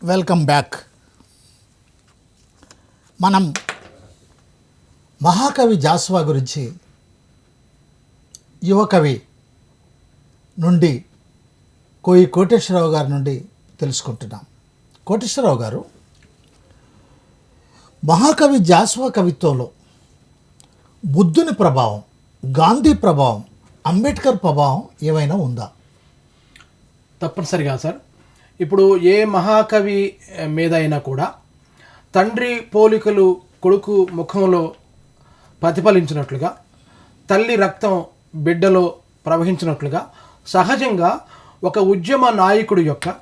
Welcome back. మనం మహాకవి జాస్వా గురించి యువకవి నుండి కోయి కోటేశ్వరరావు గారి నుండి తెలుసుకుంటున్నాం. కోటేశ్వరరావు గారు, మహాకవి జాస్వా కవిత్వంలో బుద్ధుని ప్రభావం, గాంధీ ప్రభావం, అంబేద్కర్ ప్రభావం ఏమైనా ఉందా? తప్పనిసరిగా సార్. ఇప్పుడు ఏ మహాకవి మీద అయినా కూడా తండ్రి పోలికలు కొడుకు ముఖంలో ప్రతిఫలించినట్లుగా, తల్లి రక్తం బిడ్డలో ప్రవహించినట్లుగా సహజంగా ఒక ఉద్యమ నాయకుడి యొక్క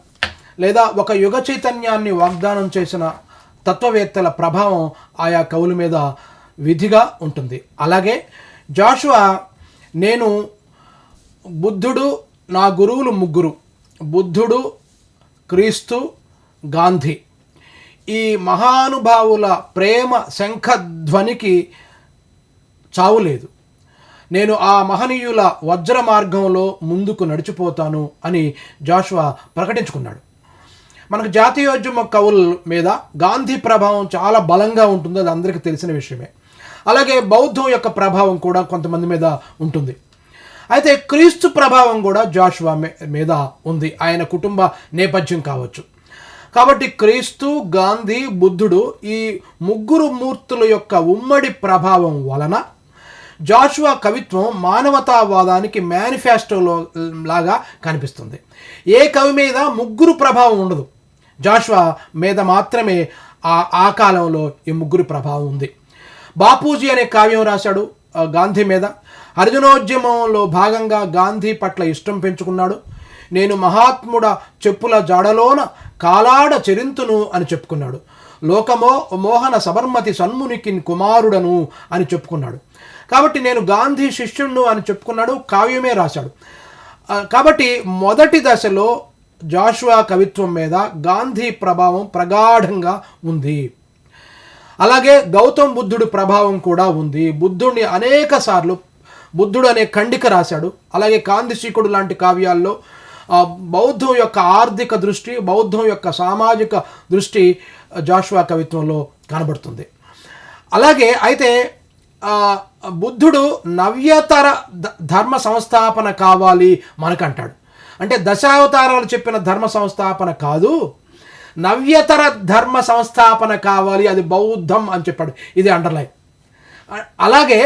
లేదా ఒక యుగ చైతన్యాన్ని వాగ్దానం చేసిన తత్వవేత్తల ప్రభావం ఆయా కవుల మీద విధిగా ఉంటుంది. అలాగే జాషువా, నేను బుద్ధుడు, నా గురువులు ముగ్గురు, బుద్ధుడు, క్రీస్తు, గాంధీ, ఈ మహానుభావుల ప్రేమ శంఖధ్వనికి చావు లేదు. నేను ఆ మహనీయుల వజ్ర మార్గంలో ముందుకు నడిచిపోతాను అని జాషువా ప్రకటించుకున్నాడు. మనకు జాతీయోద్యమ కవుల మీద గాంధీ ప్రభావం చాలా బలంగా ఉంటుంది, అది అందరికీ తెలిసిన విషయమే. అలాగే బౌద్ధం యొక్క ప్రభావం కూడా కొంతమంది మీద ఉంటుంది. అయితే క్రీస్తు ప్రభావం కూడా జాషువా మీద ఉంది, ఆయన కుటుంబ నేపథ్యం కావచ్చు. కాబట్టి క్రీస్తు, గాంధీ, బుద్ధుడు, ఈ ముగ్గురు మూర్తుల యొక్క ఉమ్మడి ప్రభావం వలన జాషువా కవిత్వం మానవతావాదానికి మేనిఫెస్టోలో లాగా కనిపిస్తుంది. ఏ కవి మీద ముగ్గురు ప్రభావం ఉండదు, జాషువా మీద మాత్రమే ఆ కాలంలో ఈ ముగ్గురు ప్రభావం ఉంది. బాపూజీ అనే కావ్యం రాశాడు గాంధీ మీద. హరిజనోద్యమంలో భాగంగా గాంధీ పట్ల ఇష్టం పెంచుకున్నాడు. నేను మహాత్ముడ చెప్పుల జాడలోన కాలాడ చరింతును అని చెప్పుకున్నాడు. లోకమో మోహన సబర్మతి సన్మునికి కుమారుడను అని చెప్పుకున్నాడు. కాబట్టి నేను గాంధీ శిష్యుణ్ణు అని చెప్పుకున్నాడు, కావ్యమే రాశాడు. కాబట్టి మొదటి దశలో జాషువా కవిత్వం మీద గాంధీ ప్రభావం ప్రగాఢంగా ఉంది. అలాగే గౌతమ్ బుద్ధుడి ప్రభావం కూడా ఉంది. బుద్ధుడిని అనేక సార్లు బుద్ధుడు అనే ఖండిక రాశాడు. అలాగే కాంతిశీకుడు లాంటి కావ్యాల్లో బౌద్ధం యొక్క ఆర్థిక దృష్టి, బౌద్ధం యొక్క సామాజిక దృష్టి జాషువా కవిత్వంలో కనబడుతుంది. అలాగే అయితే బుద్ధుడు నవ్యతర ధర్మ సంస్థాపన కావాలి మనకంటాడు. అంటే దశావతారాలు చెప్పిన ధర్మ సంస్థాపన కాదు, నవ్యతర ధర్మ సంస్థాపన కావాలి, అది బౌద్ధం అని చెప్పాడు. ఇది అండర్లైన్. అలాగే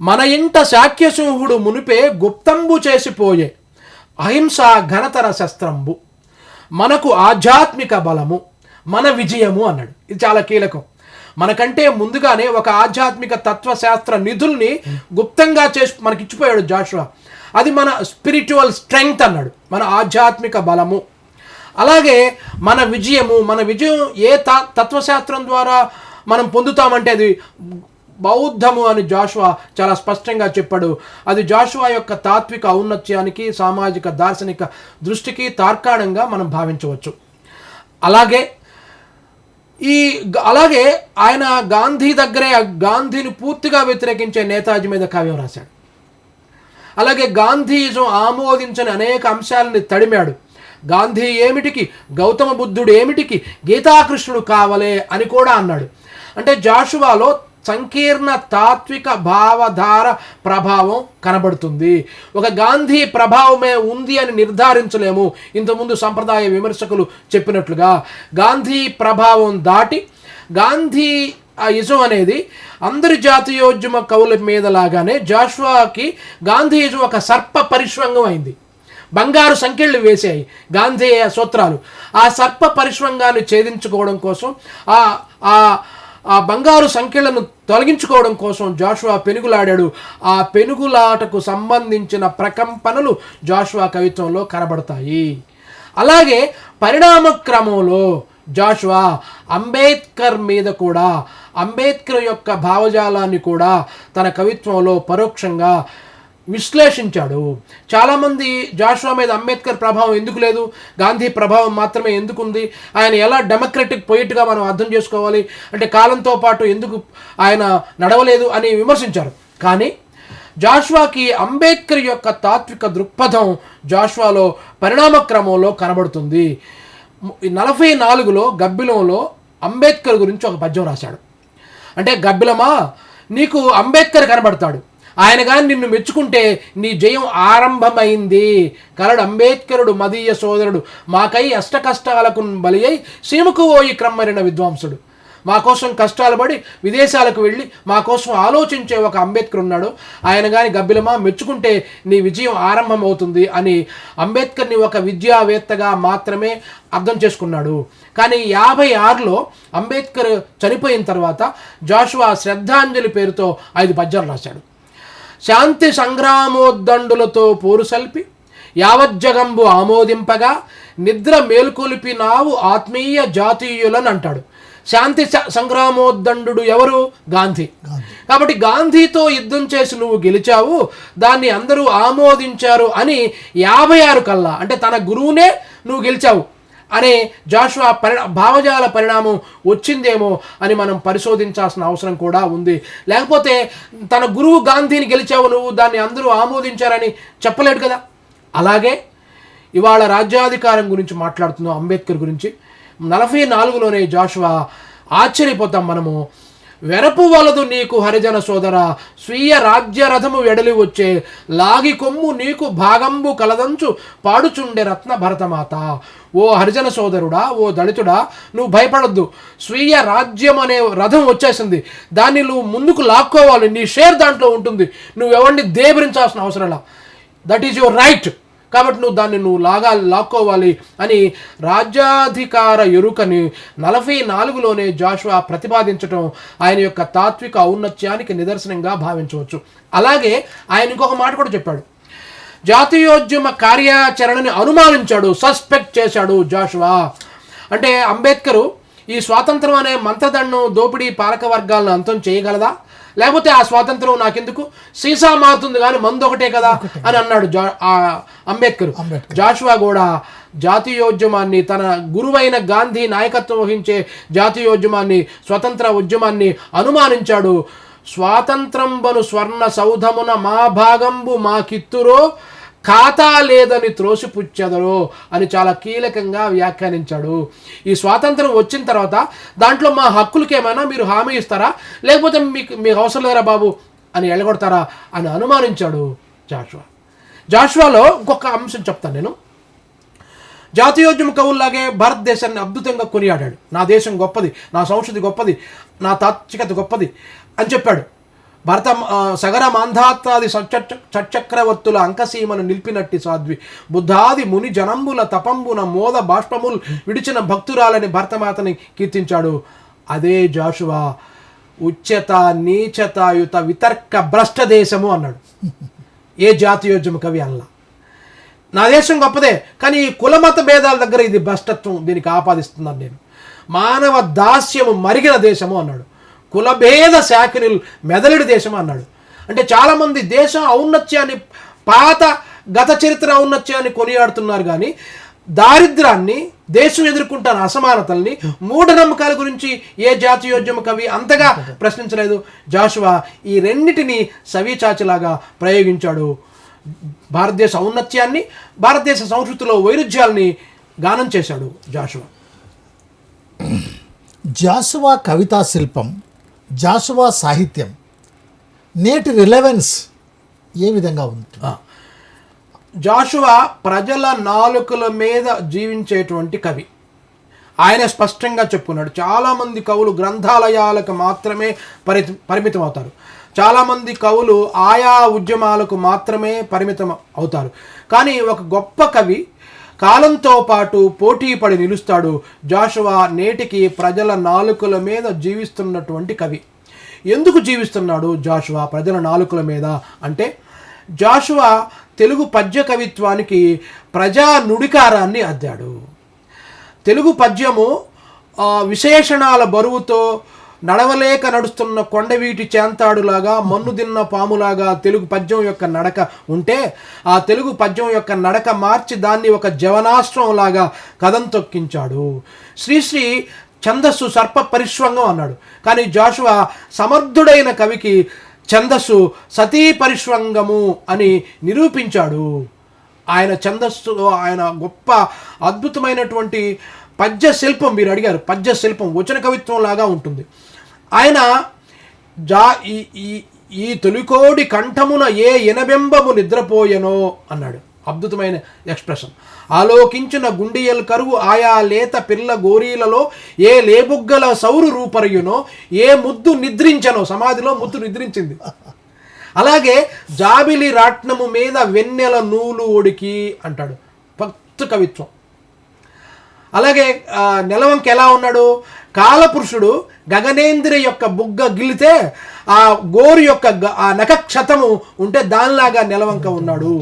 మన ఇంట శాక్యసింహుడు మునిపే గుప్తంబు చేసిపోయే అహింస ఘనతర శస్త్రంబు, మనకు ఆధ్యాత్మిక బలము, మన విజయము అన్నాడు. ఇది చాలా కీలకం. మనకంటే ముందుగానే ఒక ఆధ్యాత్మిక తత్వశాస్త్ర నిధుల్ని గుప్తంగా చేసి మనకి ఇచ్చిపోయాడు జాషువా. అది మన స్పిరిచువల్ స్ట్రెంగ్త్ అన్నాడు, మన ఆధ్యాత్మిక బలము. అలాగే మన విజయము, మన విజయం ఏ తత్వశాస్త్రం ద్వారా మనం పొందుతామంటే అది బౌద్ధము అని జాషువా చాలా స్పష్టంగా చెప్పాడు. అది జాషువా యొక్క తాత్విక ఔన్నత్యానికి, సామాజిక దార్శనిక దృష్టికి తార్కాణంగా మనం భావించవచ్చు. అలాగే ఆయన గాంధీ దగ్గరే గాంధీని పూర్తిగా వ్యతిరేకించే నేతాజీ మీద కావ్యం రాశాడు. అలాగే గాంధీజం ఆమోదించని అనేక అంశాలని తడిమాడు. గాంధీ ఏమిటికి, గౌతమ బుద్ధుడు ఏమిటికి, గీతాకృష్ణుడు కావలే అని కూడా అన్నాడు. అంటే జాషువాలో సంకీర్ణ తాత్విక భావధార ప్రభావం కనబడుతుంది. ఒక గాంధీ ప్రభావమే ఉంది అని నిర్ధారించలేము. ఇంతకుముందు సంప్రదాయ విమర్శకులు చెప్పినట్లుగా గాంధీ ప్రభావం దాటి గాంధీ ఇజం అనేది అందరి జాతీయోద్యమ కవుల మీద లాగానే జాషువాకి గాంధీయిజం ఒక సర్ప పరిష్వంగం అయింది. బంగారు సంకెళ్ళు వేసాయి గాంధీ సూత్రాలు. ఆ సర్ప పరిష్వంగాన్ని ఛేదించుకోవడం కోసం, ఆ బంగారు సంఖ్యలను తొలగించుకోవడం కోసం జాషువా పెనుగులాడాడు. ఆ పెనుగులాటకు సంబంధించిన ప్రకంపనలు జాషువా కవిత్వంలో కనబడతాయి. అలాగే పరిణామ క్రమంలో జాషువా అంబేద్కర్ మీద కూడా, అంబేద్కర్ యొక్క భావజాలాన్ని కూడా తన కవిత్వంలో పరోక్షంగా విశ్లేషించాడు. చాలామంది జాషువా మీద అంబేద్కర్ ప్రభావం ఎందుకు లేదు, గాంధీ ప్రభావం మాత్రమే ఎందుకుంది, ఆయన ఎలా డెమోక్రటిక్ పొయిట్గా మనం అర్థం చేసుకోవాలి, అంటే కాలంతో పాటు ఎందుకు ఆయన నడవలేదు అని విమర్శించారు. కానీ జాషువాకి అంబేద్కర్ యొక్క తాత్విక దృక్పథం జాషువాలో పరిణామ క్రమంలో కనబడుతుంది. 44లో గబ్బిలంలో అంబేద్కర్ గురించి ఒక పద్యం రాశాడు. అంటే గబ్బిలమా, నీకు అంబేద్కర్ కనబడతాడు, ఆయన కానీ నిన్ను మెచ్చుకుంటే నీ జయం ఆరంభమైంది. కలడు అంబేద్కరుడు మదీయ సోదరుడు, మాకై అష్ట కష్టాలకు బలి అయి సీమకు ఓయి క్రమ్మరిన విద్వాంసుడు. మా కోసం కష్టాలు పడి విదేశాలకు వెళ్ళి మా కోసం ఆలోచించే ఒక అంబేద్కర్ ఉన్నాడు, ఆయన కానీ గబ్బిలమా మెచ్చుకుంటే నీ విజయం ఆరంభమవుతుంది అని అంబేద్కర్ని ఒక విద్యావేత్తగా మాత్రమే అర్థం చేసుకున్నాడు. కానీ 56లో అంబేద్కర్ చనిపోయిన తర్వాత జాషువా శ్రద్ధాంజలి పేరుతో 5 పద్యాలు రాశాడు. శాంతి సంగ్రామోద్దండులతో పోరు సల్పి యావజ్జగంబు ఆమోదింపగా నిద్ర మేల్కొలిపినావు ఆత్మీయ జాతీయులను అంటాడు. శాంతి సంగ్రామోద్దండు ఎవరు? గాంధీ. కాబట్టి గాంధీతో యుద్ధం చేసి నువ్వు గెలిచావు, దాన్ని అందరూ ఆమోదించారు అని 56 కల్లా, అంటే తన గురువునే నువ్వు గెలిచావు అనే జాషువా భావజాల పరిణామం వచ్చిందేమో అని మనం పరిశోధించాల్సిన అవసరం కూడా ఉంది. లేకపోతే తన గురువు గాంధీని గెలిచావు నువ్వు, దాన్ని అందరూ ఆమోదించారని చెప్పలేడు కదా. అలాగే ఇవాళ రాజ్యాధికారం గురించి మాట్లాడుతున్నాం, అంబేద్కర్ గురించి. 44లోనే జాషువా ఆశ్చర్యపోతాం మనము. వెరపు వలదు నీకు హరిజన సోదర, స్వీయ రాజ్యరథము వెడలి వచ్చే లాగి కొమ్ము నీకు భాగంబు కలదంచు పాడుచుండే రత్న భరతమాత. ఓ హరిజన సోదరుడా, ఓ దళితుడా, నువ్వు భయపడొద్దు. స్వీయ రాజ్యం అనే రథం వచ్చేసింది, దాన్ని నువ్వు ముందుకు లాక్కోవాలి, నీ షేర్ దాంట్లో ఉంటుంది, నువ్వెవరిని దేబరించాల్సిన అవసరంలా. That is your right. కాబట్టి నువ్వు దాన్ని లాక్కోవాలి అని రాజ్యాధికార ఎరుకని 44లోనే జాషువా ప్రతిపాదించడం ఆయన యొక్క తాత్విక ఔన్నత్యానికి నిదర్శనంగా భావించవచ్చు. అలాగే ఆయన ఇంకొక మాట కూడా చెప్పాడు. జాతీయోద్యమ కార్యాచరణని అనుమానించాడు, సస్పెక్ట్ చేశాడు జాషువా. అంటే అంబేద్కరు ఈ స్వాతంత్రం అనే మంత్రదండం దోపిడీ పాలక వర్గాలను అంతం చేయగలదా, లేకపోతే ఆ స్వాతంత్రం నాకెందుకు, సీసా మారుతుంది కానీ మందు ఒకటే కదా అని అన్నాడు అంబేద్కర్. జాషువా కూడా జాతీయోద్యమాన్ని, తన గురువైన గాంధీ నాయకత్వం వహించే జాతీయోద్యమాన్ని, స్వతంత్ర ఉద్యమాన్ని అనుమానించాడు. స్వాతంత్రంబను స్వర్ణ సౌధమున మా భాగంబు మా కిత్తురో ఖాతా లేదని త్రోసిపుచ్చెదరో అని చాలా కీలకంగా వ్యాఖ్యానించాడు. ఈ స్వాతంత్రం వచ్చిన తర్వాత దాంట్లో మా హక్కులకి ఏమైనా మీరు హామీ ఇస్తారా, లేకపోతే మీకు అవసరం లేరా బాబు అని ఎళ్ళగొడతారా అని అనుమానించాడు జాషువాలో ఇంకొక అంశం చెప్తాను నేను. జాతీయోద్యమ కవుల్లాగే భారతదేశాన్ని అద్భుతంగా కొనియాడాడు. నా దేశం గొప్పది, నా సంస్కృతి గొప్పది, నా తాత్వికత గొప్పది అని చెప్పాడు. సగర మాంధాత్రాది సచక్రవర్తుల అంకసీమను నిలిపినట్టి సాధ్వి బుద్ధాది ముని జనంబుల తపంబున మోద బాష్పములు విడిచిన భక్తురాలని భరతమాతని కీర్తించాడు. అదే జాషువా ఉచ్యత నీచతాయుత వితర్క భ్రష్ట దేశము అన్నాడు. ఏ జాతీయోద్యమ కవి అల్లా. నా దేశం గొప్పదే, కానీ ఈ కులమత భేదాల దగ్గర ఇది భ్రష్టత్వం, దీనికి ఆపాదిస్తున్నాను నేను. మానవ దాస్యము మరిగిన దేశము అన్నాడు. కులభేద శాఖనులు మెదలిడి దేశం అన్నాడు. అంటే చాలామంది దేశం ఔన్నత్యాన్ని, పాత గత చరిత్ర ఔన్నత్యాన్ని కొనియాడుతున్నారు, కానీ దారిద్రాన్ని, దేశం ఎదుర్కొంటున్న అసమానతల్ని, మూఢనమ్మకాల గురించి ఏ జాతీయోద్యమ కవి అంతగా ప్రశ్నించలేదు. జాషువా ఈ రెండింటిని సవిచాచిలాగా ప్రయోగించాడు. భారతదేశ ఔన్నత్యాన్ని, భారతదేశ సంస్కృతిలో వైరుధ్యాల్ని గానం చేశాడు జాషువా. జాషువా కవితా శిల్పం, జాషువా సాహిత్యం నేటి రిలవెన్స్ ఏ విధంగా ఉంది? జాషువా ప్రజల నాలుకల మీద జీవించేటువంటి కవి. ఆయన స్పష్టంగా చెప్పుకున్నాడు. చాలామంది కవులు గ్రంథాలయాలకు మాత్రమే పరిమితం అవుతారు. చాలామంది కవులు ఆయా ఉద్యమాలకు మాత్రమే పరిమితం అవుతారు. కానీ ఒక గొప్ప కవి కాలంతో పాటు పోటీ పడి నిలుస్తాడు. జాషువా నేటికి ప్రజల నాలుకల మీద జీవిస్తున్నటువంటి కవి. ఎందుకు జీవిస్తున్నాడు జాషువా ప్రజల నాలుకల మీద అంటే, జాషువా తెలుగు పద్య కవిత్వానికి ప్రజా నుడికారాన్ని అద్దాడు. తెలుగు పద్యము విశేషణాల బరువుతో నడవలేక నడుస్తున్న కొండవీటి చేంతాడులాగా, మన్నుదిన్న పాములాగా తెలుగు పద్యం యొక్క నడక ఉంటే, ఆ తెలుగు పద్యం యొక్క నడక మార్చి దాన్ని ఒక జవనాశ్రంలాగా కథం తొక్కించాడు. శ్రీశ్రీ ఛందస్సు సర్ప పరిష్వంగం అన్నాడు. కానీ జాషువా సమర్థుడైన కవికి ఛందస్సు సతీ పరిష్వంగము అని నిరూపించాడు. ఆయన ఛందస్సులో ఆయన గొప్ప అద్భుతమైనటువంటి పద్య శిల్పం, మీరు అడిగారు, పద్య శిల్పం వచన కవిత్వం లాగా ఉంటుంది. ఆయన ఈ ఈ ఈ తొలికోడి కంఠమున ఏ ఎనబెంబము నిద్రపోయెనో అన్నాడు. అద్భుతమైన ఎక్స్ప్రెషన్. ఆలోకించిన గుండియల్ కరువు ఆయా లేత పిల్ల గోరీలలో ఏ లేబుగ్గల సౌరు రూపరయునో ఏ ముద్దు నిద్రించనో, సమాధిలో ముద్దు నిద్రించింది. అలాగే జాబిలి రాట్నము మీద వెన్నెల నూలు ఒడికి అంటాడు. భక్తు కవిత్వం. అలాగే నెలవంక ఎలా ఉన్నాడు? కాలపురుషుడు గగనేంద్ర యొక్క బుగ్గ గిల్లితే ఆ గోరు యొక్క ఆ నఖక్షతము ఉంటే దానిలాగా నెలవంక ఉన్నాడు.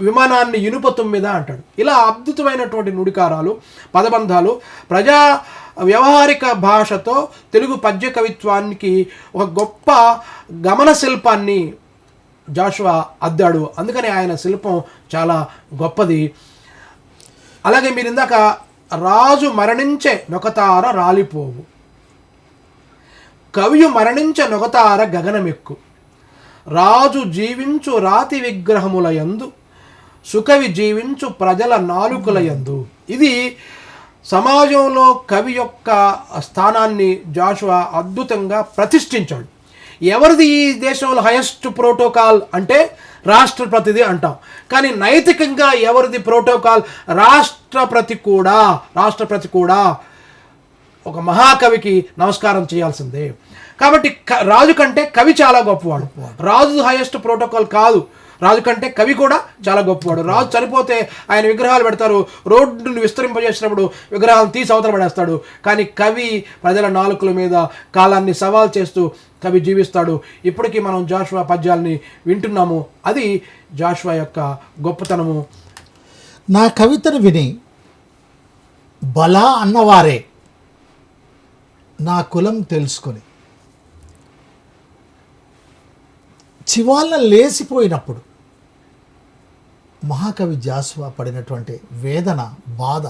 విమానాన్ని ఇనుప తుమ్మిద అంటాడు. ఇలా అద్భుతమైనటువంటి నుడికారాలు, పదబంధాలు, ప్రజా వ్యవహారిక భాషతో తెలుగు పద్య కవిత్వానికి ఒక గొప్ప గమన శిల్పాన్ని జాషువా అద్దాడు. అందుకని ఆయన శిల్పం చాలా గొప్పది. అలాగే మీరు ఇందాక రాజు మరణించే నొకతార రాలిపోవు, కవియు మరణించే నొకతార గగనమెక్కు, రాజు జీవించు రాతి విగ్రహముల యందు సుకవి జీవించు ప్రజల నాలుకల యందు. ఇది సమాజంలో కవి యొక్క స్థానాన్ని జాషువా అద్భుతంగా ప్రతిష్ఠించాడు. ఎవరిది ఈ దేశంలో హైయెస్ట్ ప్రోటోకాల్ అంటే రాష్ట్రపతిది అంటాం. కానీ నైతికంగా ఎవరిది ప్రోటోకాల్? రాష్ట్రపతి కూడా ఒక మహాకవికి నమస్కారం చేయాల్సిందే. కాబట్టి రాజు కంటే కవి చాలా గొప్పవాడు. రాజు హైయెస్ట్ ప్రోటోకాల్ కాదు, రాజు కంటే కవి కూడా చాలా గొప్పవాడు. రాజు చనిపోతే ఆయన విగ్రహాలు పెడతారు, రోడ్డును విస్తరింపజేసినప్పుడు విగ్రహాలను తీసి అవతల పడేస్తాడు. కానీ కవి ప్రజల నాలుకల మీద కాలాన్ని సవాల్ చేస్తూ కవి జీవిస్తాడు. ఇప్పటికీ మనం జాషువా పద్యాల్ని వింటున్నాము. అది జాషువా యొక్క గొప్పతనము. నా కవితను విని బలా అన్నవారే నా కులం తెలుసుకొని చివాళ్ళ లేసిపోయినప్పుడు మహాకవి జాషువా పడినటువంటి వేదన, బాధ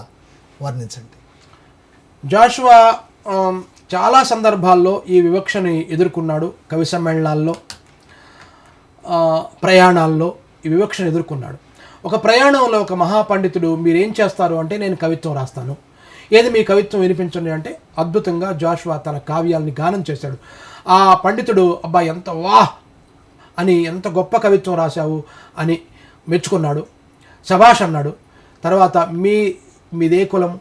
వర్ణించండి. జాషువా చాలా సందర్భాల్లో ఈ వివక్షని ఎదుర్కొన్నాడు. కవి సమ్మేళనాల్లో, ప్రయాణాల్లో ఈ వివక్షను ఎదుర్కొన్నాడు. ఒక ప్రయాణంలో ఒక మహాపండితుడు, మీరేం చేస్తారు అంటే, నేను కవిత్వం రాస్తాను, ఏది మీ కవిత్వం వినిపించండి అంటే, అద్భుతంగా జాషువా తన కావ్యాల్ని గానం చేశాడు. ఆ పండితుడు అబ్బా ఎంత వాహ్ అని, ఎంత గొప్ప కవిత్వం రాశావు అని మెచ్చుకున్నాడు, శభాష్ అన్నాడు. తర్వాత మీదే కులం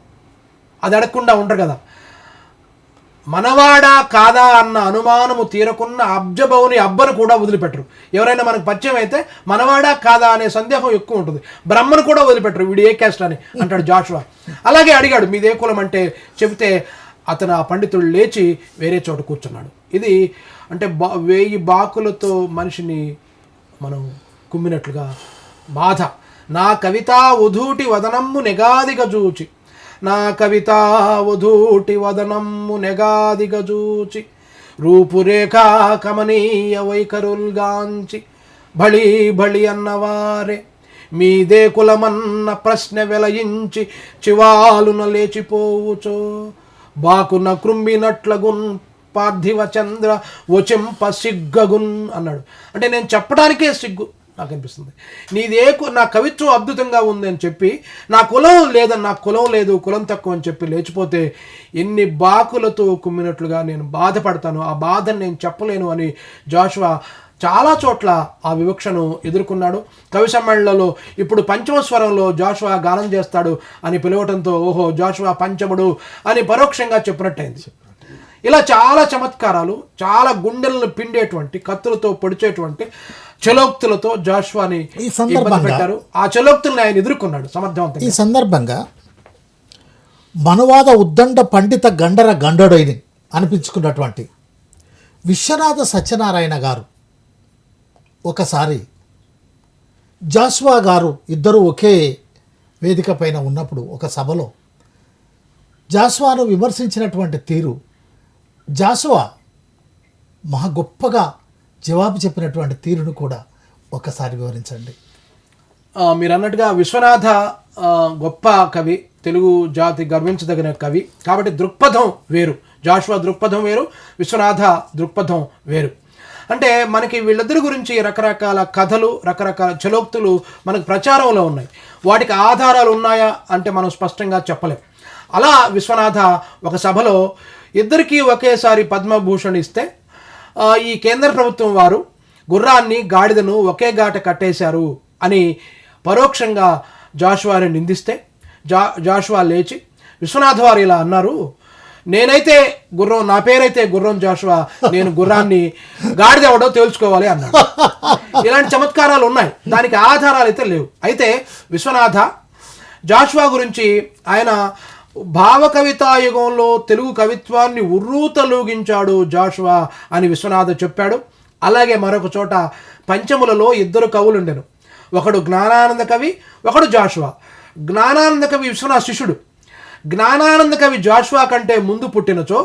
అది అడగకుండా ఉండరు కదా. మనవాడా కాదా అన్న అనుమానము తీరకున్న అబ్జబౌని అబ్బను కూడా వదిలిపెట్టరు. ఎవరైనా మనకు పరిచయం అయితే మనవాడా కాదా అనే సందేహం ఎక్కువ ఉంటుంది. బ్రహ్మను కూడా వదిలిపెట్టరు, వీడు ఏ క్యాస్ట్ అని అంటాడు జాషువా. అలాగే అడిగాడు మీదే కులం అంటే, చెబితే అతను ఆ పండితుడు లేచి వేరే చోట కూర్చున్నాడు. ఇది అంటే 1000 బాకులతో మనిషిని మనం కుమ్మినట్లుగా బాధ. నా కవితా ఉధూటి వదనమ్ము నెగాదిగా జూచి, నా కవితా ఉధూటి వదనమ్ము నెగాదిగా జూచి, రూపురేఖా కమనీయ వైఖరుల్గాంచి బళి బళి అన్నవారే మీదే కులమన్న ప్రశ్న వెలయించి చివాలున లేచిపోవుచో, బాకున కృంబినట్లగున్ పార్థివ చంద్ర వచింప సిగ్గగున్ అన్నాడు. అంటే నేను చెప్పడానికే సిగ్గు నాకు అనిపిస్తుంది. నా కవిత్వం అద్భుతంగా ఉంది అని చెప్పి, నా కులం లేదు, కులం తక్కువ అని చెప్పి లేచిపోతే ఎన్ని బాకులతో కుమ్మినట్లుగా నేను బాధపడతాను, ఆ బాధను నేను చెప్పలేను అని జాషువా చాలా చోట్ల ఆ వివక్షను ఎదుర్కొన్నాడు. కవి సమ్మేళనలో ఇప్పుడు పంచమ స్వరంలో జాషువా గానం చేస్తాడు అని పిలవటంతో ఓహో జాషువా పంచముడు అని పరోక్షంగా చెప్పినట్టయింది. ఇలా చాలా చమత్కారాలు, చాలా గుండెలను పిండేటువంటి, కత్తులతో పొడిచేటువంటి చలోక్తులతో జాషువాని పెట్టారు. ఆ చలోక్తుల్ని ఆయన ఎదుర్కొన్నాడు సమర్థవంతంగా. ఈ సందర్భంగా మనువాద ఉద్దండ పండిత గండర గండడైని అనిపించుకున్నటువంటి విశ్వనాథ సత్యనారాయణ గారు ఒకసారి జాషువా గారు ఇద్దరు ఒకే వేదిక పైన ఉన్నప్పుడు ఒక సభలో జాషువాను విమర్శించినటువంటి తీరు, జాషువా మహా గొప్పగా జవాబు చెప్పినటువంటి తీరును కూడా ఒకసారి వివరించండి. మీరు అన్నట్టుగా విశ్వనాథ గొప్ప కవి, తెలుగు జాతి గర్వించదగిన కవి. కాబట్టి దృక్పథం వేరు, జాషువా దృక్పథం వేరు, విశ్వనాథ దృక్పథం వేరు. అంటే మనకి వీళ్ళిద్దరి గురించి రకరకాల కథలు, రకరకాల చలోక్తులు మనకు ప్రచారంలో ఉన్నాయి. వాటికి ఆధారాలు ఉన్నాయా అంటే మనం స్పష్టంగా చెప్పలేం. అలా విశ్వనాథ ఒక సభలో ఇద్దరికీ ఒకేసారి పద్మభూషణ్ ఇస్తే ఈ కేంద్ర ప్రభుత్వం వారు గుర్రాన్ని గాడిదను ఒకే గాట కట్టేశారు అని పరోక్షంగా జాషువాని నిందిస్తే జాషువా లేచి విశ్వనాథ వారు ఇలా అన్నారు, నేనైతే గుర్రం, నా పేరైతే గుర్రం జాషువా, నేను గుర్రాన్ని గాడిద ఎవడో తేల్చుకోవాలి అన్నాడు. ఇలాంటి చమత్కారాలు ఉన్నాయి, దానికి ఆధారాలు అయితే లేవు. అయితే విశ్వనాథ జాషువా గురించి ఆయన భావకవితాయుగంలో తెలుగు కవిత్వాన్ని ఉర్రూతలూగించాడు జాషువా అని విశ్వనాథ చెప్పాడు. అలాగే మరొక చోట పంచములలో ఇద్దరు కవులుండెను, ఒకడు జ్ఞానానంద కవి, ఒకడు జాషువా. జ్ఞానానంద కవి విశ్వనాథ శిష్యుడు. జ్ఞానానంద కవి జాషువా కంటే ముందు పుట్టినచో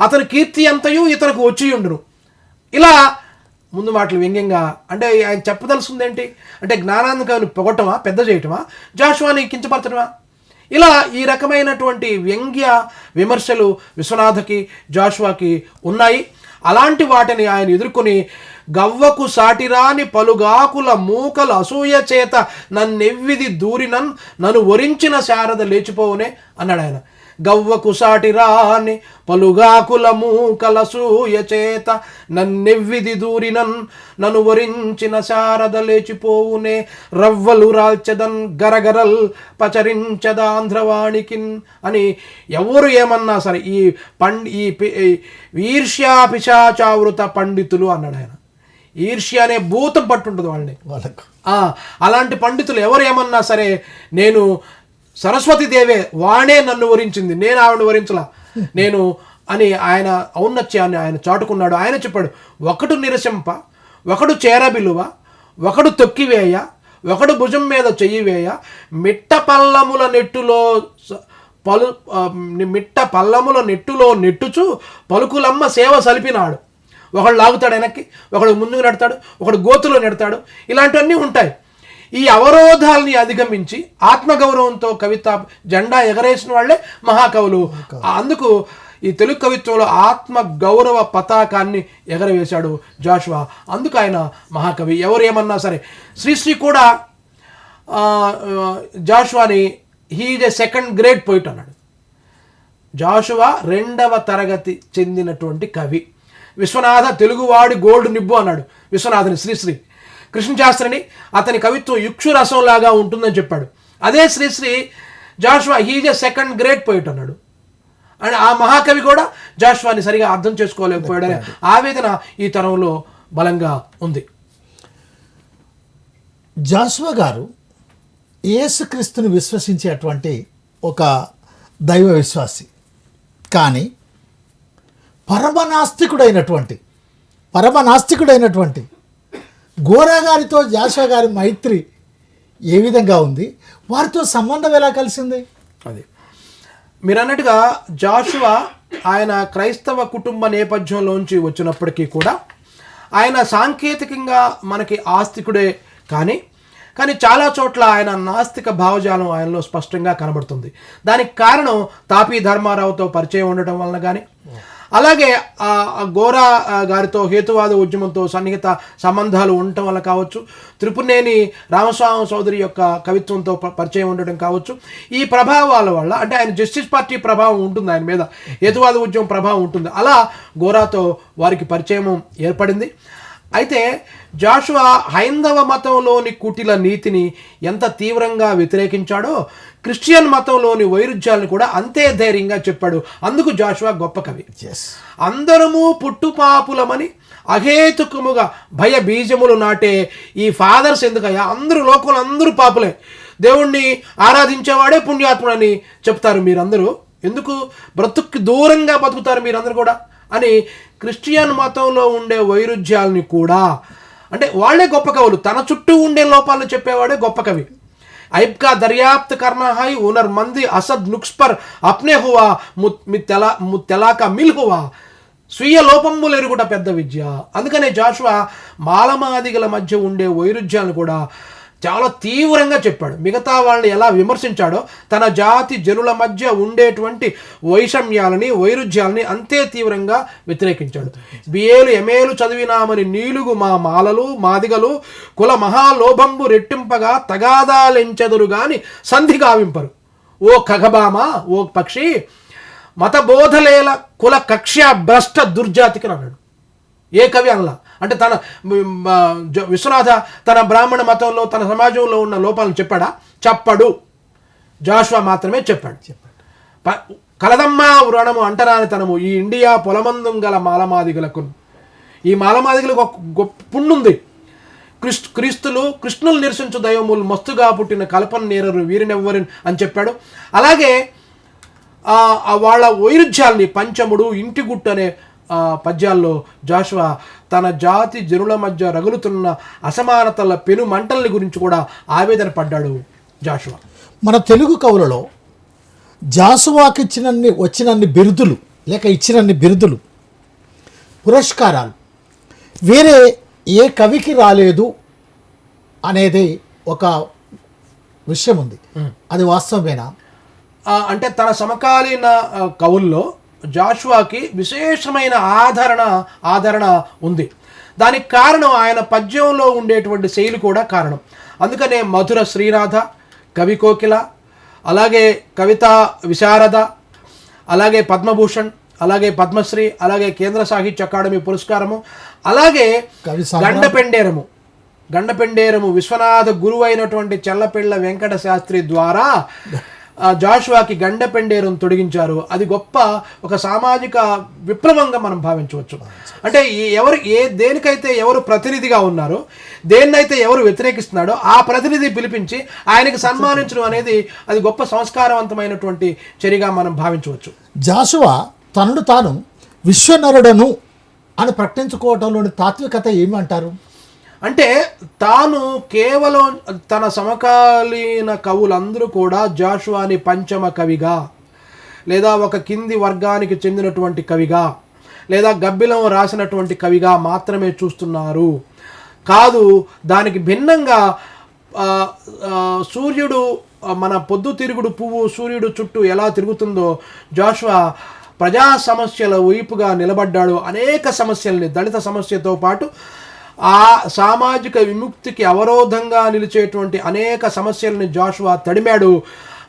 అతని కీర్తి అంతయు ఇతనికి వచ్చి ఉండును. ఇలా ముందు మాటలు వ్యంగ్యంగా, అంటే ఆయన చెప్పదలుస్తుంది ఏంటి అంటే జ్ఞానానంద కవిని పొగట్టమా, పెద్ద చేయటమా, జాషువాని కించపరచడమా? ఇలా ఈ రకమైనటువంటి వ్యంగ్య విమర్శలు విశ్వనాథకి జాషువాకి ఉన్నాయి. అలాంటి వాటిని ఆయన ఎదుర్కొని గవ్వకు సాటిరాని పలుగాకుల మూకల అసూయ చేత నన్నెవ్విది దూరినన్ నన్ను వరించిన శారద లేచిపోవునే అన్నాడు ఆయన. గవ్వకు సాటిరాని పలుగాకుల మూకల అసూయ చేత నన్నెవ్విది దూరినన్ నన్ను వరించిన శారద లేచిపోవునే రవ్వలు రాల్చెదన్ గరగరల్ పచరించదాంధ్రవాణికిన్ అని ఎవరు ఏమన్నా సరే ఈ ఈర్ష్యా పిశాచావృత పండితులు అన్నాడు ఆయన. ఈర్ష్య అనే భూతం పట్టుంటుంది వాళ్ళని. అలాంటి పండితులు ఎవరు ఏమన్నా సరే, నేను సరస్వతీదేవే, వాడే నన్ను వరించింది, నేను ఆవిడ వరించలా నేను అని ఆయన ఔన్నత్యాన్ని ఆయన చాటుకున్నాడు. ఆయన చెప్పాడు, ఒకడు నిరసింప, ఒకడు చేరబిలువ, ఒకడు తొక్కివేయ, ఒకడు భుజం మీద చెయ్యి వేయ, మిట్ట పల్లముల నెట్టులో నెట్టుచు పలుకులమ్మ సేవ సలిపినాడు. ఒకడు లాగుతాడు వెనక్కి, ఒకడు ముందుకు నెడతాడు, ఒకడు గోతులో నెడతాడు. ఇలాంటివన్నీ ఉంటాయి. ఈ అవరోధాలని అధిగమించి ఆత్మగౌరవంతో కవిత జెండా ఎగరేసిన వాళ్ళే మహాకవులు. అందుకు ఈ తెలుగు కవిత్వంలో ఆత్మ గౌరవ పతాకాన్ని ఎగరవేశాడు జాషువా. అందుకు ఆయన మహాకవి. ఎవరు ఏమన్నా సరే. శ్రీశ్రీ కూడా జాషువాని he is a second grade poet అన్నాడు. జాషువా 2వ తరగతి చెందినటువంటి కవి. విశ్వనాథ తెలుగువాడి గోల్డ్ నిబ్బు అన్నాడు విశ్వనాథని శ్రీశ్రీ. కృష్ణశాస్త్రిని అతని కవిత్వం యుక్షురసంలాగా ఉంటుందని చెప్పాడు. అదే Sri Sri Jashuva he is a second grade poet అన్నాడు. అండ్ ఆ మహాకవి కూడా జాషువాని సరిగా అర్థం చేసుకోలేకపోయాడనే ఆవేదన ఈ తరంలో బలంగా ఉంది. జాషువా గారు యేసుక్రీస్తుని విశ్వసించేటువంటి ఒక దైవ విశ్వాసి, కానీ పరమనాస్తికుడైనటువంటి గోరా గారితో జాషువా గారి మైత్రి ఏ విధంగా ఉంది, వారితో సంబంధం ఎలా కలిసింది? అది మీరు అన్నట్టుగా జాషువా ఆయన క్రైస్తవ కుటుంబ నేపథ్యంలోంచి వచ్చినప్పటికీ కూడా ఆయన సాంకేతికంగా మనకి ఆస్తికుడే, కానీ చాలా చోట్ల ఆయన నాస్తిక భావజాలం ఆయనలో స్పష్టంగా కనబడుతుంది. దానికి కారణం తాపీ ధర్మారావుతో పరిచయం ఉండటం వలన కానీ, అలాగే గోరా గారితో హేతువాద ఉద్యమంతో సన్నిహిత సంబంధాలు ఉండటం వల్ల కావచ్చు, త్రిపునేని రామస్వామి చౌదరి యొక్క కవిత్వంతో పరిచయం ఉండటం కావచ్చు. ఈ ప్రభావాల వల్ల, అంటే ఆయన జస్టిస్ పార్టీ ప్రభావం ఉంటుంది ఆయన మీద, హేతువాద ఉద్యమం ప్రభావం ఉంటుంది. అలా గోరాతో వారికి పరిచయం ఏర్పడింది. అయితే జాషువా హైందవ మతంలోని కుటిల నీతిని ఎంత తీవ్రంగా వ్యతిరేకించాడో క్రిస్టియన్ మతంలోని వైరుధ్యాలను కూడా అంతే ధైర్యంగా చెప్పాడు. అందుకు జాషువా గొప్ప కవి. అందరము పుట్టుపాపులమని అహేతుకముగా భయ బీజములు నాటే ఈ ఫాదర్స్ ఎందుకయ్యా, లోకంలో అందరూ పాపులే, దేవుణ్ణి ఆరాధించేవాడే పుణ్యాత్ముడని చెప్తారు మీరందరూ, ఎందుకు బ్రతుక్కి దూరంగా బతుకుతారు మీరందరూ కూడా అని క్రిస్టియన్ మతంలో ఉండే వైరుధ్యాలని కూడా, అంటే వాళ్ళే గొప్ప కవులు, తన చుట్టూ ఉండే లోపాలను చెప్పేవాడే గొప్ప కవి. ఐబ్కా దర్యాప్త్ కర్నా హై ఉనర్ మంది అసద్ నుక్స్ పర్ అప్నే హువా ముత్తెలాక మిల్ హువా, స్వీయ లోపములు ఎరుగుట పెద్ద విద్య. అందుకనే జాషువా మాలమాదిగల మధ్య ఉండే వైరుధ్యాలను కూడా చాలా తీవ్రంగా చెప్పాడు. మిగతా వాళ్ళని ఎలా విమర్శించాడో తన జాతి జనుల మధ్య ఉండేటువంటి వైరుధ్యాలని అంతే తీవ్రంగా వ్యతిరేకించాడు. బిఏలు ఎంఏలు చదివినామని నీలుగు మా మాలలు మాదిగలు కుల మహాలోభంబు రెట్టింపగా తగాదాలెంచెదరు గాని సంధి గావింపరు, ఓ ఖగబామ, ఓ పక్షి, మతబోధలేల కుల కక్ష్య భ్రష్ట దుర్జాతికి అన్నాడు. ఏ కవి అనలా. అంటే తన విశ్వనాథ తన బ్రాహ్మణ మతంలో తన సమాజంలో ఉన్న లోపాలను చెప్పాడా? చెప్పడు. జాషువా మాత్రమే చెప్పాడు. కలదమ్మా వ్రణము అంటరానితనము ఈ ఇండియా పొలమందం గల మాలమాదిగలకు. ఈ మాలమాదిగలకు ఒక గొప్ప పుణ్యుంది. క్రీస్తులు కృష్ణులు నిరసించు దైవములు మస్తుగా పుట్టిన కల్పన నేరరు వీరినెవ్వరిని అని చెప్పాడు. అలాగే వాళ్ళ వైరుధ్యాల్ని పంచముడు, ఇంటి గుట్టు అనే పద్యాల్లో జాషువా తన జాతి జనుల మధ్య రగులుతున్న అసమానతల పెను మంటల్ని గురించి కూడా ఆవేదన పడ్డాడు జాషువా. మన తెలుగు కవులలో జాషువాకి వచ్చినన్ని బిరుదులు లేక ఇచ్చినన్ని బిరుదులు, పురస్కారాలు వేరే ఏ కవికి రాలేదు అనేది ఒక విషయం ఉంది. అది వాస్తవమేనా? అంటే తన సమకాలీన కవుల్లో జాషువాకి విశేషమైన ఆదరణ ఉంది. దానికి కారణం ఆయన పద్యంలో ఉండేటువంటి శైలి కూడా కారణం. అందుకనే మధుర శ్రీనాథ, కవి కోకిల, అలాగే కవితా విశారద, అలాగే పద్మభూషణ్, అలాగే పద్మశ్రీ, అలాగే కేంద్ర సాహిత్య అకాడమీ పురస్కారము, అలాగే గండపెండేరము విశ్వనాథ గురువు అయినటువంటి చెల్లపిళ్ళ వెంకట శాస్త్రి ద్వారా జాషువాకి గండపెండేరం తొడిగించారు. అది గొప్ప ఒక సామాజిక విప్లవంగా మనం భావించవచ్చు. అంటే దేనికైతే ఎవరు ప్రతినిధిగా ఉన్నారో, దేన్నైతే ఎవరు వ్యతిరేకిస్తున్నాడో ఆ ప్రతినిధి పిలిపించి ఆయనకి సన్మానించడం అనేది అది గొప్ప సంస్కారవంతమైనటువంటి చర్యగా మనం భావించవచ్చు. జాషువా తనను తాను విశ్వనరుడను అని ప్రకటించుకోవడంలోని తాత్వికత ఏమంటారు? అంటే తాను కేవలం తన సమకాలీన కవులందరూ కూడా జాషువాని పంచమ కవిగా, లేదా ఒక కింది వర్గానికి చెందినటువంటి కవిగా, లేదా గబ్బిలం రాసినటువంటి కవిగా మాత్రమే చూస్తున్నారు. కాదు, దానికి భిన్నంగా సూర్యుడు మన పొద్దుతిరుగుడు పువ్వు సూర్యుడు చుట్టూ ఎలా తిరుగుతుందో జాషువా ప్రజా సమస్యల వైపుగా నిలబడ్డాడు. అనేక సమస్యల్ని, దళిత సమస్యతో పాటు ఆ సామాజిక విముక్తికి అవరోధంగా నిలిచేటువంటి అనేక సమస్యలని జాషువా తడిమాడు.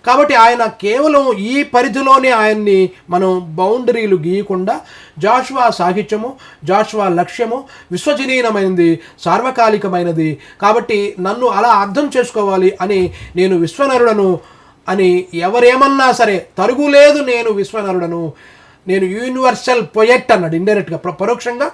కాబట్టి ఆయన కేవలం ఈ పరిధిలోనే ఆయన్ని మనం బౌండరీలు గీయకుండా జాషువా సాహిత్యము, జాషువా లక్ష్యము విశ్వజనీయమైనది, సార్వకాలికమైనది. కాబట్టి నన్ను అలా అర్థం చేసుకోవాలి అని, నేను విశ్వనరుడను అని ఎవరేమన్నా సరే తరుగులేదు, నేను విశ్వనరుడను, నేను యూనివర్సల్ పొయెట్ అన్నాడు. ఇండైరెక్ట్గా, పరోక్షంగా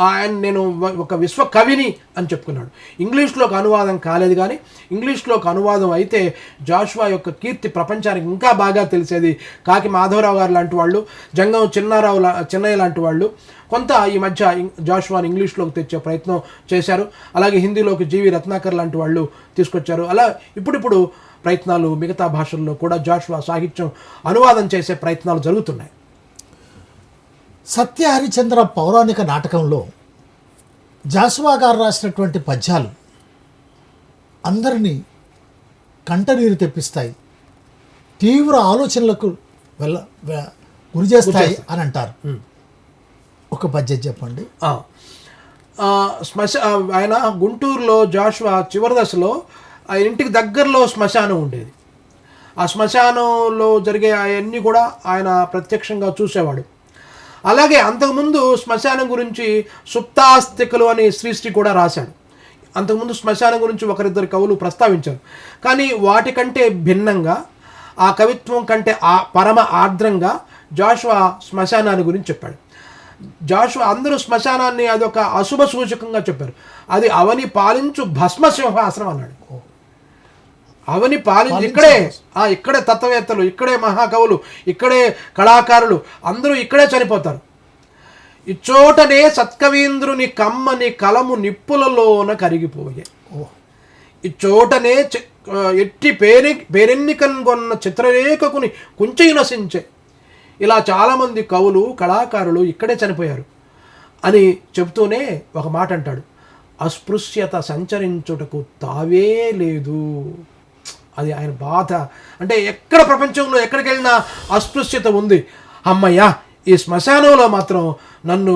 ఆయన నేను ఒక విశ్వ కవిని అని చెప్పుకున్నాడు. ఇంగ్లీష్లోకి అనువాదం కాలేదు, కానీ ఇంగ్లీష్లోకి అనువాదం అయితే జాషువా యొక్క కీర్తి ప్రపంచానికి ఇంకా బాగా తెలిసేది. కాకి మాధవరావు గారు లాంటి వాళ్ళు, జంగం చిన్నయ్య లాంటి వాళ్ళు కొంత ఈ మధ్య జాషువాని ఇంగ్లీష్లోకి తెచ్చే ప్రయత్నం చేశారు. అలాగే హిందీలోకి జీవి రత్నాకర్ లాంటి వాళ్ళు తీసుకొచ్చారు. అలా ఇప్పుడిప్పుడు ప్రయత్నాలు మిగతా భాషల్లో కూడా జాషువా సాహిత్యం అనువాదం చేసే ప్రయత్నాలు జరుగుతున్నాయి. సత్య హరిచంద్ర పౌరాణిక నాటకంలో జాషువా గారు రాసినటువంటి పద్యాలు అందరినీ కంటనీరు తెప్పిస్తాయి, తీవ్ర ఆలోచనలకు గురి చేస్తాయి అని అంటారు. ఒక పద్యం చెప్పండి. ఆయన గుంటూరులో జాషువా చివరి దశలో ఆయన ఇంటికి దగ్గరలో శ్మశానం ఉండేది. ఆ శ్మశానంలో జరిగే అవన్నీ కూడా ఆయన ప్రత్యక్షంగా చూసేవాడు. అలాగే అంతకుముందు శ్మశానం గురించి సుప్తాస్తికలు అని శ్రీశ్రీ కూడా రాశాడు. అంతకుముందు శ్మశానం గురించి ఒకరిద్దరు కవులు ప్రస్తావించారు. కానీ వాటికంటే భిన్నంగా, ఆ కవిత్వం కంటే పరమ ఆర్ద్రంగా జాషువా శ్మశానాన్ని గురించి చెప్పాడు. జాషువా అందరూ శ్మశానాన్ని అదొక అశుభ సూచకంగా చెప్పారు. అది అవని పాలించు భస్మ సింహాసనం అన్నాడు. అవని పాలించి ఇక్కడే తత్వవేత్తలు, ఇక్కడే మహాకవులు, ఇక్కడే కళాకారులు అందరూ ఇక్కడే చనిపోతారు. ఇచ్చోటనే సత్కవీంద్రుని కమ్మని కలము నిప్పులలోన కరిగిపోయే, ఇచ్చోటనే ఎట్టి పేరెన్నికనుగొన్న చిత్రరేఖకుని కుంచె నశించే. ఇలా చాలామంది కవులు, కళాకారులు ఇక్కడే చనిపోయారు అని చెబుతూనే ఒక మాట అంటాడు, అస్పృశ్యత సంచరించుటకు తావే లేదు. అది ఆయన బాధ. అంటే ఎక్కడ ప్రపంచంలో ఎక్కడికి వెళ్ళినా అస్పృశ్యత ఉంది. అమ్మయ్యా, ఈ శ్మశానంలో మాత్రం నన్ను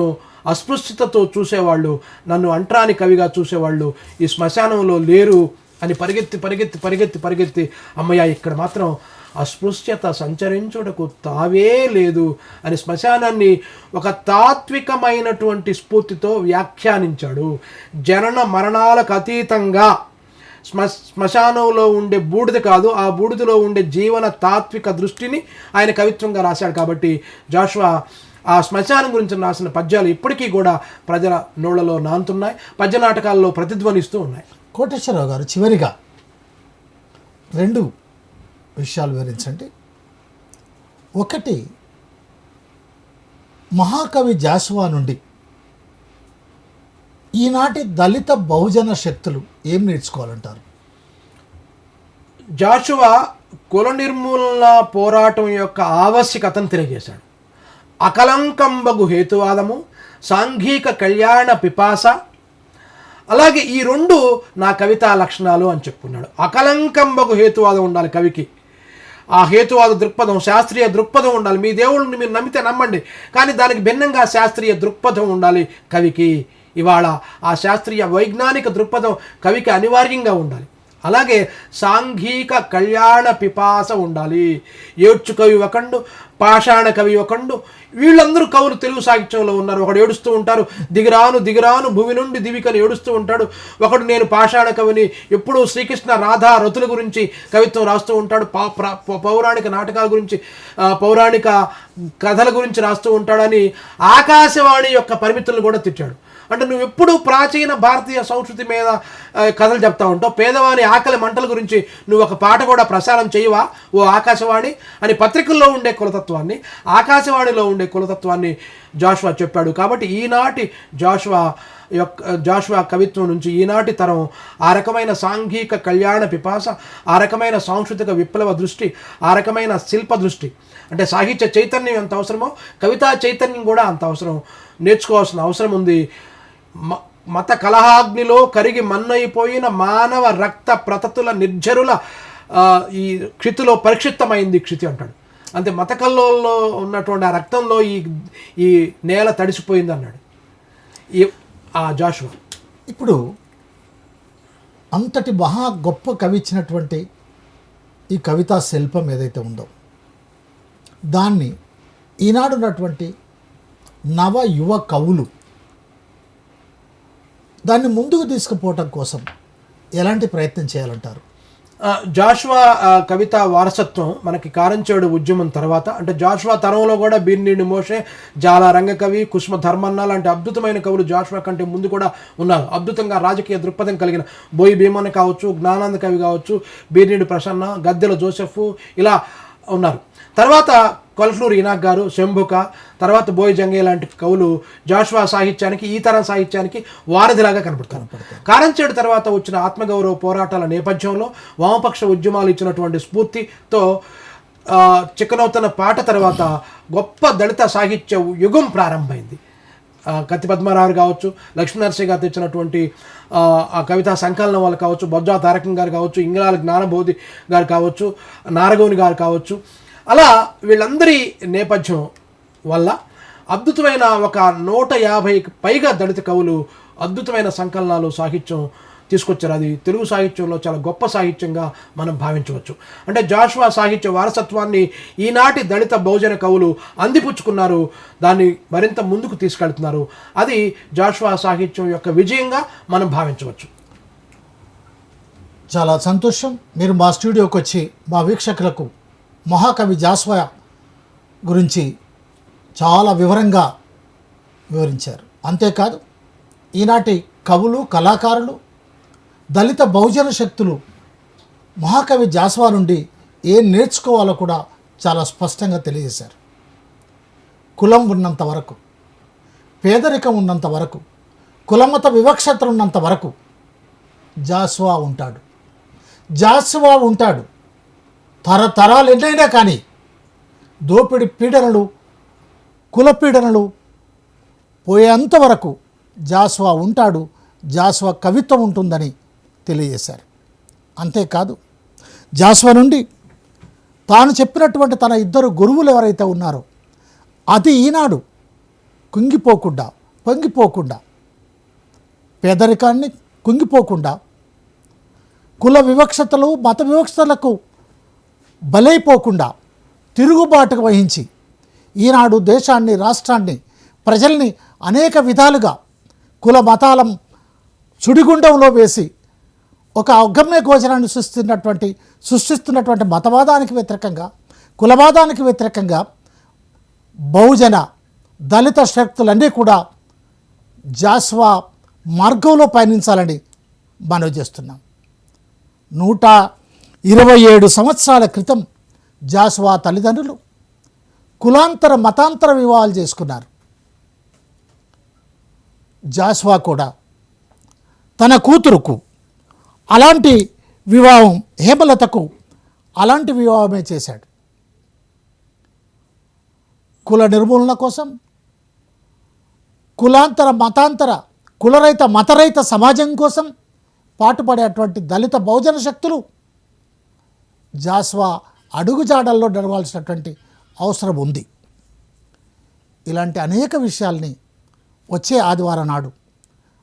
అస్పృశ్యతతో చూసేవాళ్ళు, నన్ను అంట్రాని కవిగా చూసేవాళ్ళు ఈ శ్మశానంలో లేరు అని పరిగెత్తి అమ్మయ్య ఇక్కడ మాత్రం అస్పృశ్యత సంచరించుటకు తావే లేదు అని శ్మశానాన్ని ఒక తాత్వికమైనటువంటి స్ఫూర్తితో వ్యాఖ్యానించాడు. జనన మరణాలకు అతీతంగా శ్మశానంలో ఉండే బూడిద కాదు, ఆ బూడిదలో ఉండే జీవన తాత్విక దృష్టిని ఆయన కవిత్వంగా రాశాడు. కాబట్టి జాషువా ఆ శ్మశానం గురించి రాసిన పద్యాలు ఇప్పటికీ కూడా ప్రజల నోళ్లలో నానుతున్నాయి, పద్య నాటకాల్లో ప్రతిధ్వనిస్తూ ఉన్నాయి. కోటేశ్వరరావు గారు, చివరిగా 2 విషయాలు వివరించండి. ఒకటి, మహాకవి జాషువా నుండి ఈనాటి దళిత బహుజన శక్తులు ఏం నేర్చుకోవాలంటారు? జాషువా కుల నిర్మూలన పోరాటం యొక్క ఆవశ్యకతను తెలియజేశాడు. అకలంకంబగు హేతువాదము, సాంఘిక కళ్యాణ పిపాస, అలాగే ఈ 2 నా కవితా లక్షణాలు అని చెప్పుకున్నాడు. అకలంకంబగు హేతువాదం ఉండాలి కవికి. ఆ హేతువాద దృక్పథం, శాస్త్రీయ దృక్పథం ఉండాలి. మీ దేవుళ్ళని మీరు నమ్మితే నమ్మండి, కానీ దానికి భిన్నంగా శాస్త్రీయ దృక్పథం ఉండాలి కవికి. ఇవాళ ఆ శాస్త్రీయ వైజ్ఞానిక దృక్పథం కవికి అనివార్యంగా ఉండాలి. అలాగే సాంఘిక కళ్యాణ పిపాస ఉండాలి. ఏడ్చు కవి ఒకండు, పాషాణ కవి ఒకండు, వీళ్ళందరూ కవులు తెలుగు సాహిత్యంలో ఉన్నారు. ఒకడు ఏడుస్తూ ఉంటారు, దిగిరాను దిగిరాను భూమి నుండి దివికని ఏడుస్తూ ఉంటాడు. ఒకడు నేను పాషాణ కవిని, ఎప్పుడూ శ్రీకృష్ణ రాధా రతుల గురించి కవిత్వం రాస్తూ ఉంటాడు. పౌరాణిక నాటకాల గురించి, పౌరాణిక కథల గురించి రాస్తూ ఉంటాడని ఆకాశవాణి యొక్క పరిమితులను కూడా తిట్టాడు. అంటే నువ్వు ఎప్పుడు ప్రాచీన భారతీయ సంస్కృతి మీద కథలు చెప్తా ఉంటావు, పేదవాని ఆకలి మంటల గురించి నువ్వు ఒక పాట కూడా ప్రసారం చేయవా ఓ ఆకాశవాణి అని పత్రికల్లో ఉండే కులతత్వాన్ని, ఆకాశవాణిలో ఉండే కులతత్వాన్ని జాషువా చెప్పాడు. కాబట్టి ఈనాటి జాషువా కవిత్వం నుంచి ఈనాటి తరం ఆ రకమైన సాంఘిక కళ్యాణ పిపాస, ఆ రకమైన సాంస్కృతిక విప్లవ దృష్టి, ఆ రకమైన శిల్ప దృష్టి, అంటే సాహిత్య చైతన్యం ఎంత అవసరమో కవితా చైతన్యం కూడా అంత అవసరం, నేర్చుకోవాల్సిన అవసరం ఉంది. మత కలహాగ్నిలో కరిగి మన్నైపోయిన మానవ రక్త ప్రతతుల నిర్జరుల ఈ క్షితిలో పరిక్షిప్తమైంది క్షితి అంటాడు. అంతే, మత కల్లోల్లో ఉన్నటువంటి ఆ రక్తంలో ఈ నేల తడిసిపోయింది అన్నాడు ఆ జాషువా. ఇప్పుడు అంతటి మహా గొప్ప కవి ఇచ్చినటువంటి ఈ కవితా శిల్పం ఏదైతే ఉందో దాన్ని ఈనాడున్నటువంటి నవ యువ కవులు దాన్ని ముందుకు తీసుకుపోవటం కోసం ఎలాంటి ప్రయత్నం చేయాలంటారు? జాషువా కవితా వారసత్వం మనకి కారంచేడు ఉద్యమం తర్వాత, అంటే జాషువా తరంలో కూడా బీర్నీడి మోషే, జాల రంగకవి, కుసుమ ధర్మన్న లాంటి అద్భుతమైన కవులు జాషువా కంటే ముందు కూడా ఉన్నారు. అద్భుతంగా రాజకీయ దృక్పథం కలిగిన బోయి భీమన్న కావచ్చు, జ్ఞానానంద కవి కావచ్చు, బీర్నీడి ప్రసన్న, గద్దెల జోసెఫ్ ఇలా ఉన్నారు. తర్వాత కొల్ఫ్లూరు ఇనాక్ గారు, శంభుక, తర్వాత బోయి జంగే లాంటి కవులు జాషువా సాహిత్యానికి, ఈ తరం సాహిత్యానికి వారధిలాగా కనపడతారు. కారంచేడు తర్వాత వచ్చిన ఆత్మగౌరవ పోరాటాల నేపథ్యంలో వామపక్ష ఉద్యమాలు ఇచ్చినటువంటి స్ఫూర్తితో చిక్కనవుతున్న పాట తర్వాత గొప్ప దళిత సాహిత్య యుగం ప్రారంభమైంది. కత్తి పద్మారావు కావచ్చు, లక్ష్మీనరసింహ గారు తెచ్చినటువంటి ఆ కవితా సంకలనం వాళ్ళు కావచ్చు, బొజ్జా తారకం గారు కావచ్చు, ఇంగ్లాల జ్ఞానబోధి గారు కావచ్చు, నారగౌని గారు కావచ్చు, అలా వీళ్ళందరి నేపథ్యం వల్ల అద్భుతమైన ఒక 150కి పైగా దళిత కవులు అద్భుతమైన సంకలనాలు, సాహిత్యం తీసుకొచ్చారు. అది తెలుగు సాహిత్యంలో చాలా గొప్ప సాహిత్యంగా మనం భావించవచ్చు. అంటే జాషువా సాహిత్య వారసత్వాన్ని ఈనాటి దళిత బహుజన కవులు అందిపుచ్చుకున్నారు, దాన్ని మరింత ముందుకు తీసుకెళ్తున్నారు. అది జాషువా సాహిత్యం యొక్క విజయంగా మనం భావించవచ్చు. చాలా సంతోషం, మీరు మా స్టూడియోకి వచ్చి మా వీక్షకులకు మహాకవి జాషువా గురించి చాలా వివరంగా వివరించారు. అంతేకాదు ఈనాటి కవులు, కళాకారులు, దళిత బహుజన శక్తులు మహాకవి జాషువా నుండి ఏం నేర్చుకోవాలో కూడా చాలా స్పష్టంగా తెలియజేశారు. కులం ఉన్నంత వరకు, పేదరికం ఉన్నంత వరకు, కులమత వివక్షత ఉన్నంత వరకు జాషువా ఉంటాడు. జాషువా ఉంటాడు. తరతరాలు ఎన్నైనా కానీ దోపిడి పీడనలు, కుల పీడనలు పోయేంత వరకు జాషువా ఉంటాడు. జాషువా కవిత్వం ఉంటుందని తెలియజేశారు. అంతేకాదు జాషువా నుండి తాను చెప్పినటువంటి తన 2 గురువులు ఎవరైతే ఉన్నారో అది ఈనాడు కుంగిపోకుండా, పొంగిపోకుండా, పేదరికాన్ని కుంగిపోకుండా, కుల వివక్షతలు, మత వివక్షతలకు బలైపోకుండా తిరుగుబాటు వహించి ఈనాడు దేశాన్ని, రాష్ట్రాన్ని, ప్రజల్ని అనేక విధాలుగా కుల మతాల సుడిగుండంలో వేసి ఒక అగమ్య గోచరాన్ని సృష్టిస్తున్నటువంటి మతవాదానికి వ్యతిరేకంగా, కులవాదానికి వ్యతిరేకంగా బహుజన దళిత శక్తులన్నీ కూడా జాస్వా మార్గంలో పయనించాలని మనవి చేస్తున్నాం. 127 సంవత్సరాల క్రితం జాస్వా తల్లిదండ్రులు కులాంతర మతాంతర వివాహాలు చేసుకున్నారు. జాస్వా కూడా తన కూతురుకు అలాంటి వివాహం, హేమలతకు అలాంటి వివాహమే చేశాడు. కుల నిర్మూలన కోసం, కులాంతర మతాంతర కులరహిత మతరహిత సమాజం కోసం పాటుపడేటువంటి దళిత బహుజన శక్తులు జాస్వా అడుగుజాడల్లో నడవాల్సినటువంటి అవసరం ఉంది. ఇలాంటి అనేక విషయాల్ని వచ్చే ఆదివారం నాడు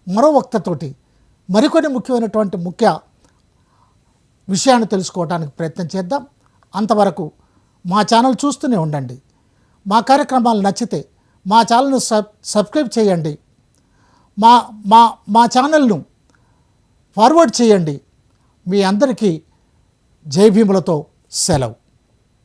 మరో వక్తతోటి మరికొన్ని ముఖ్యమైనటువంటి విషయాన్ని తెలుసుకోవడానికి ప్రయత్నం చేద్దాం. అంతవరకు మా ఛానల్ చూస్తూనే ఉండండి. మా కార్యక్రమాలు నచ్చితే మా ఛానల్ను సబ్స్క్రైబ్ చేయండి. మా ఛానల్ను ఫార్వర్డ్ చేయండి. మీ అందరికీ జై భీములతో సెలవు.